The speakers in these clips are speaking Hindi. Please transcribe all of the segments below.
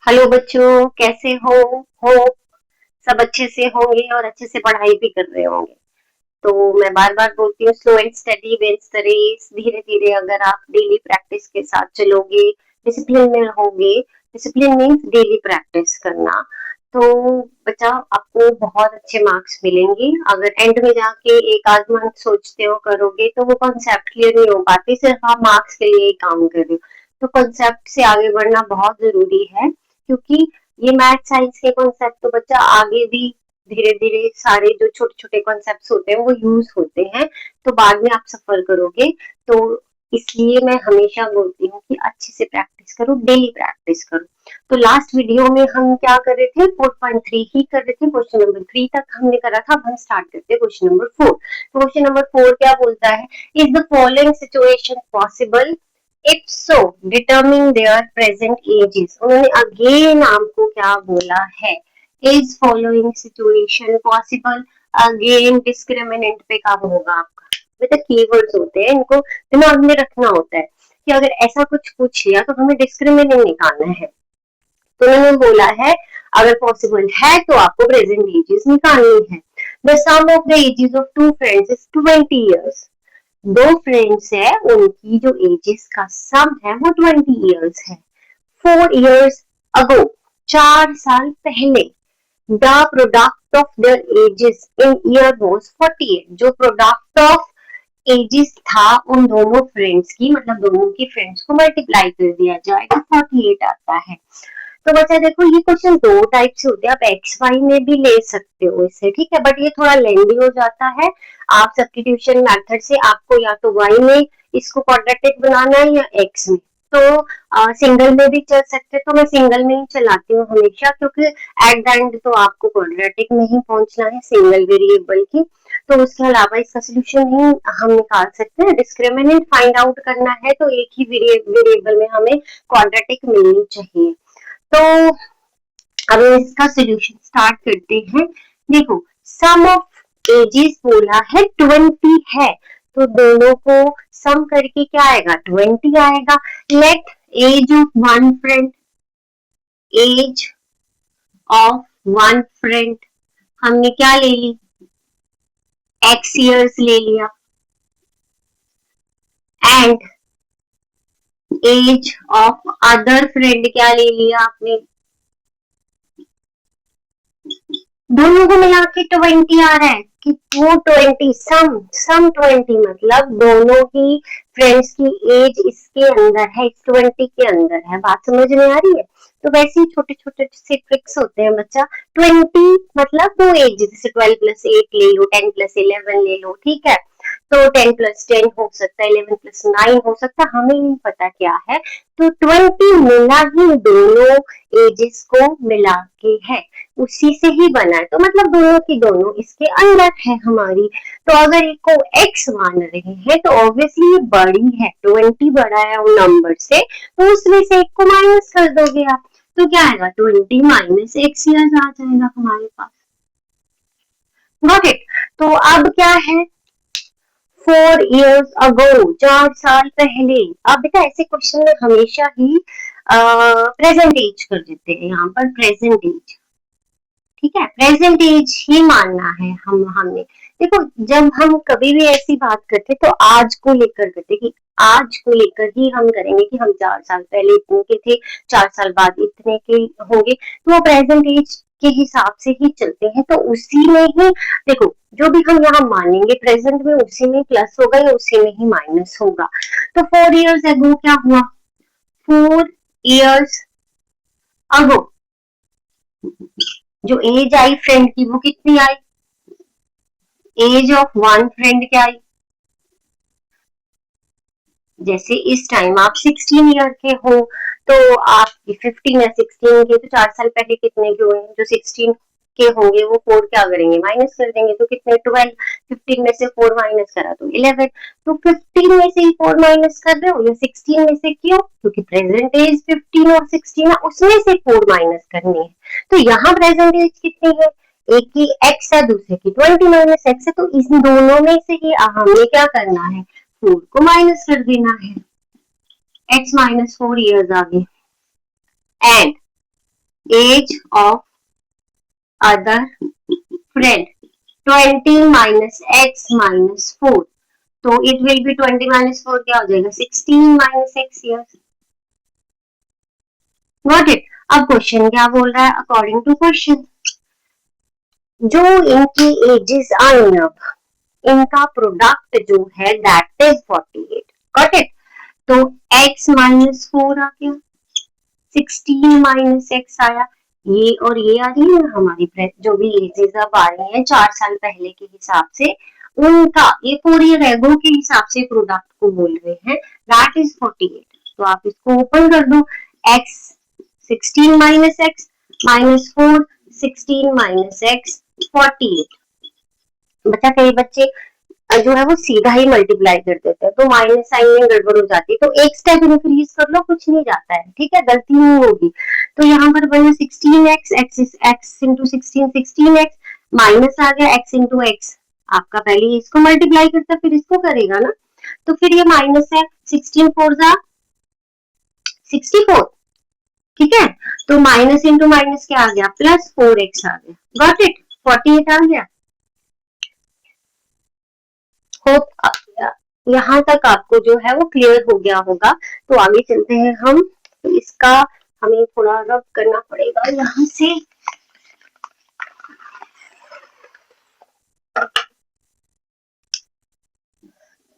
हेलो बच्चों, कैसे हो सब अच्छे से होंगे और अच्छे से पढ़ाई भी कर रहे होंगे। तो मैं बार बार बोलती हूँ, slow and steady wins the race. धीरे धीरे अगर आप डेली प्रैक्टिस के साथ चलोगे, डिसिप्लिन में रहोगे। डिसिप्लिन मीन्स डेली प्रैक्टिस करना। तो बच्चा, आपको बहुत अच्छे मार्क्स मिलेंगे। अगर एंड में जाके एक आध मंथ सोचते हो करोगे तो वो कॉन्सेप्ट क्लियर नहीं हो पाती, सिर्फ आप मार्क्स के लिए ही काम कर रहे हो। तो कॉन्सेप्ट से आगे बढ़ना बहुत जरूरी है, क्योंकि ये मैथ साइंस के कॉन्सेप्ट तो बच्चा आगे भी धीरे धीरे सारे जो छोटे छोटे कॉन्सेप्ट होते हैं वो यूज होते हैं। तो बाद में आप सफर करोगे। तो इसलिए मैं हमेशा बोलती हूँ कि अच्छे से प्रैक्टिस करो, डेली प्रैक्टिस करो। तो लास्ट वीडियो में हम क्या कर रहे थे, 4.3 ही कर रहे थे। क्वेश्चन नंबर 3 तक हमने करा था। अब हम स्टार्ट करते हैं क्वेश्चन नंबर 4। क्वेश्चन नंबर 4 क्या बोलता है, is the following situation possible, if so determine there present ages. उन्होंने अगेन आपको क्या बोला है, is following situation possible. Again discriminant पे काम होगा आपका। बेटा कीवर्ड्स होते हैं, इनको दिमाग में रखना होता है कि अगर ऐसा कुछ पूछ लिया तो हमें डिस्क्रिमिनेंट निकालना है। तो उन्होंने बोला है अगर पॉसिबल है तो आपको प्रेजेंट एजेस निकालनी है। The sum of the ages of two friends is 20 years। दो फ्रेंड्स है, उनकी जो एजेस का सम है वो 20 years है। 4 years ago, 4 साल पहले, the product of their edges in year was 48। जो प्रोडक्ट ऑफ एजेस था उन दोनों फ्रेंड्स की, मतलब दोनों की फ्रेंड्स को मल्टीप्लाई कर दिया जाए तो 48 आता है। तो बच्चा देखो, ये क्वेश्चन दो टाइप से होते हैं। आप एक्स वाई में भी ले सकते हो इसे, ठीक है, बट ये थोड़ा लेंदी हो जाता है। आप सब्स्टिट्यूशन मेथड से आपको या तो वाई में इसको क्वाड्रेटिक बनाना है या एक्स में। तो सिंगल में भी चल सकते, तो मैं सिंगल में ही चलाती हूँ हमेशा, क्योंकि एट द एंड तो आपको क्वाड्रेटिक में ही पहुंचना है सिंगल वेरिएबल की। तो उसके अलावा इसका सोल्यूशन ही हम निकाल सकते हैं। डिस्क्रिमिनेंट फाइंड आउट करना है तो एक ही वेरिएबल में हमें क्वाड्रेटिक मिलनी चाहिए। तो अब इसका सोल्यूशन स्टार्ट करते हैं। देखो, सम ऑफ एजेस बोला है 20 है, तो दोनों को सम करके क्या आएगा, 20 आएगा। Let age of one friend, age of one friend हमने क्या ले ली, एक्स ईयर्स ले लिया। And age of other friend क्या ले लिया आपने, दोनों को मिला के 20 आ रहा है कि वो 20 सम 20, मतलब दोनों की फ्रेंड्स की एज इसके अंदर है, इस 20 के अंदर है। बात समझ में आ रही है। तो वैसे ही छोटे छोटे से ट्रिक्स होते हैं बच्चा। 20 मतलब दो एज, जैसे 12+8 ले लो, 10+11 ले लो, ठीक है। तो 10+10 हो सकता है, 11+9 हो सकता है, हमें नहीं पता क्या है। तो 20 मिला ही दोनों एजेस को मिला के है, उसी से ही बना है। तो मतलब दोनों की दोनों इसके अंदर है हमारी। तो अगर एक को x मान रहे हैं तो ऑब्वियसली ये बड़ी है, 20 बड़ा है उन नंबर से, तो उसमें से एक को माइनस कर दोगे आप। तो क्या आएगा, 20 माइनस x ईयर्स आ जाएगा हमारे पास। Got it. तो अब क्या है, 4 years ago, 4 साल पहले। अब बेटा ऐसे क्वेश्चन में हमेशा ही प्रेजेंट एज कर देते हैं, यहाँ पर प्रेजेंट एज, ठीक है, प्रेजेंट एज ही मानना है हमने। देखो, जब हम कभी भी ऐसी बात करते तो आज को लेकर करते, कि आज को लेकर ही हम करेंगे कि हम 4 साल पहले इतने के थे, 4 साल बाद इतने के होंगे, तो वो प्रेजेंट एज के हिसाब से ही चलते हैं। तो उसी में ही देखो, जो भी हम यहाँ मानेंगे प्रेजेंट में, उसी में प्लस होगा या उसी में ही माइनस होगा। तो 4 years ago क्या हुआ, 4 years ago जो एज आई फ्रेंड की वो कितनी आई, एज ऑफ वन फ्रेंड क्या आई, जैसे इस टाइम आप 16 ईयर के हो तो आप 15 या 16 के, तो 4 साल पहले कितने के हुए, जो 16 के होंगे वो 4 क्या करेंगे, माइनस कर देंगे, तो कितने 12। 15 में से 4 माइनस करा तो 11। तो 15 में से ही 4 माइनस कर रहे हो या 16 में से, क्यों, क्योंकि प्रेजेंट एज 15 और 16 है, उसमें से 4 माइनस करनी है। तो यहाँ प्रेजेंट एज कितनी है, एक की x है, दूसरे की 20 माइनस x है, तो इन दोनों में से ही हमें क्या करना है, 4 को माइनस कर देना है। x -4 years आगे। And age of other friend 20 minus x minus 4, तो इट विल बी 20 माइनस 4 क्या हो जाएगा 16 minus x years. Got it. अब क्वेश्चन क्या बोल रहा है, अकॉर्डिंग टू क्वेश्चन जो इनकी एजेस आई अब, इनका प्रोडक्ट जो है दैट इज 48। Got it. तो x माइनस 4 आ गया, 16 माइनस एक्स आया, ये और ये आ रही है ना हमारी जो भी एजेस अब आ रही है 4 साल पहले के हिसाब से, उनका ये पूरी रेगो के हिसाब से प्रोडक्ट को बोल रहे हैं दैट इज 48। तो आप इसको ओपन कर दो, x 16 minus x minus 4, 16 minus x 48। बच्चा कई बच्चे जो है वो सीधा ही मल्टीप्लाई कर देते हैं, तो माइनस साइन में गड़बड़ हो जाती है, तो एक स्टेप इंक्रीज कर लो, कुछ नहीं जाता है, ठीक है, गलती नहीं होगी। तो यहाँ पर बने 16x, x into 16, 16x minus आ गया x इंटू एक्स, आपका पहले इसको मल्टीप्लाई करता फिर इसको करेगा ना, तो फिर ये माइनस है, 16 4 जा 64, ठीक है, तो माइनस इंटू माइनस क्या आ गया प्लस 4x आ गया। गॉट इट, 48 आ गया। होप यहाँ तक आपको जो है वो क्लियर हो गया होगा। तो आगे चलते हैं हम, तो इसका हमें थोड़ा रब करना पड़ेगा यहाँ से।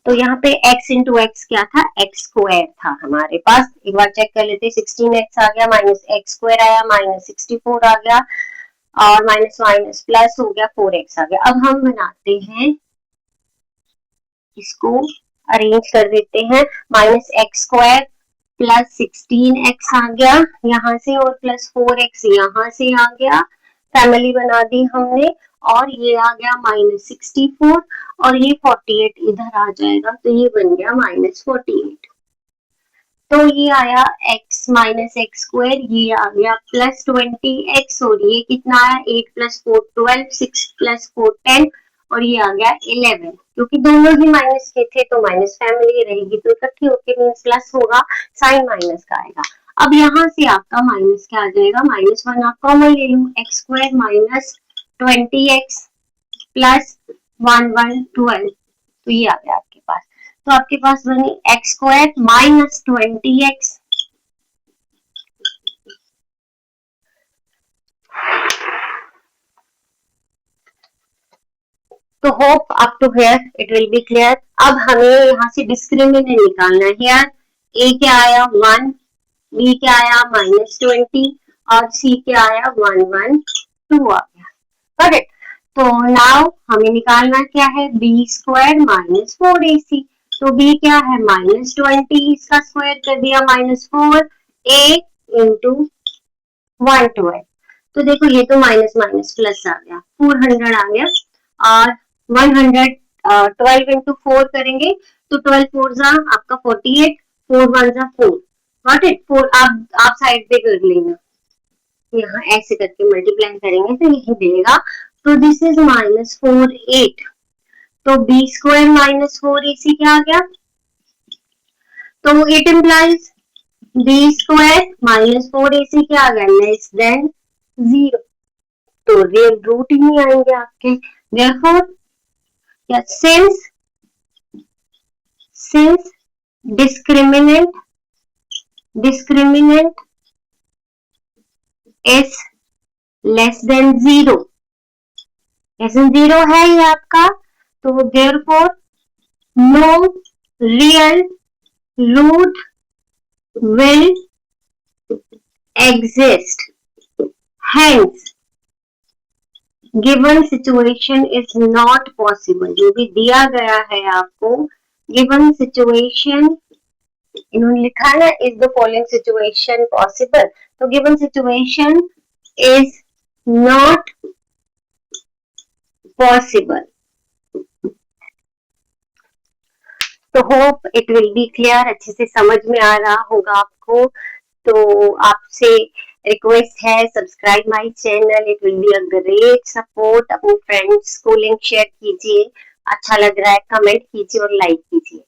तो यहाँ पे x इंटू एक्स क्या था, एक्स स्क्वायर था हमारे पास, एक बार चेक कर लेते, 16x आ गया माइनस एक्स स्क्वायर आया माइनस 64 आ गया, और माइनस माइनस प्लस हो गया 4x आ गया। अब हम बनाते हैं इसको, अरेंज कर देते हैं, minus x square plus 16x आ गया यहाँ से, और प्लस 4x यहाँ से आ गया, फैमिली बना दी हमने, और ये आ गया माइनस 64, और ये 48 इधर आ जाएगा, तो ये बन गया माइनस 48। तो ये आया x माइनस एक्स स्क्वायर, ये आ गया प्लस 20x, और ये कितना आया 8 प्लस 4 12, 6 प्लस 4 10, और ये आ गया 11, क्योंकि दोनों ही माइनस के थे तो माइनस फैमिली रहेगी, तो इकट्ठी होके मीन्स प्लस होगा, साइन माइनस का आएगा। अब यहाँ से आपका माइनस क्या आ जाएगा, माइनस 1 आप कॉमन ले लो, x square minus 20x plus 1 1 12, तो ये आ गया आपके पास। तो आपके पास बनी एक्स स्क्वायर माइनस 20x तो hope up to here it will be clear. अब हमें यहाँ से डिस्क्रिमिनेंट निकालना है। हियर ए क्या आया 1, बी क्या आया माइनस 20, और सी क्या आया 1 1 2 आ गया। करेक्ट। तो नाउ हमें निकालना क्या है, बी स्क्वायर माइनस 4ac, तो बी क्या है माइनस 20, इसका स्क्वायर कर दिया माइनस 4, ए इंटू 112, तो देखो ये तो माइनस माइनस प्लस आ गया, 400 आ गया, और 100 12 इंटू 4 करेंगे तो 12 4 जा आपका 48, 4 1 जा 4, गॉट इट। 4 आप साइड पे कर लेना, यहाँ ऐसे करके मल्टीप्लाई करेंगे तो यही देगा, तो दिस इज माइनस 4 8, तो बी स्क्वायर माइनस 4ac क्या आ गया, तो it implies b square minus 4ac क्या आ गया लेस देन 0, तो रियल रूट ही नहीं आएंगे आपके, therefore since discriminant is less than 0, less than 0 है ये आपका, तो therefore no real root will exist, hence given situation is not possible. जो भी दिया गया है आपको गिवन सिचुएशन, इन्होंने लिखा है is the following situation possible, तो given situation is not possible. तो hope it will be clear, अच्छे से समझ में आ रहा होगा आपको। तो आपसे रिक्वेस्ट है subscribe my channel, it will be a great support. अपने फ्रेंड्स को लिंक शेयर कीजिए, अच्छा लग रहा है कमेंट कीजिए और लाइक कीजिए।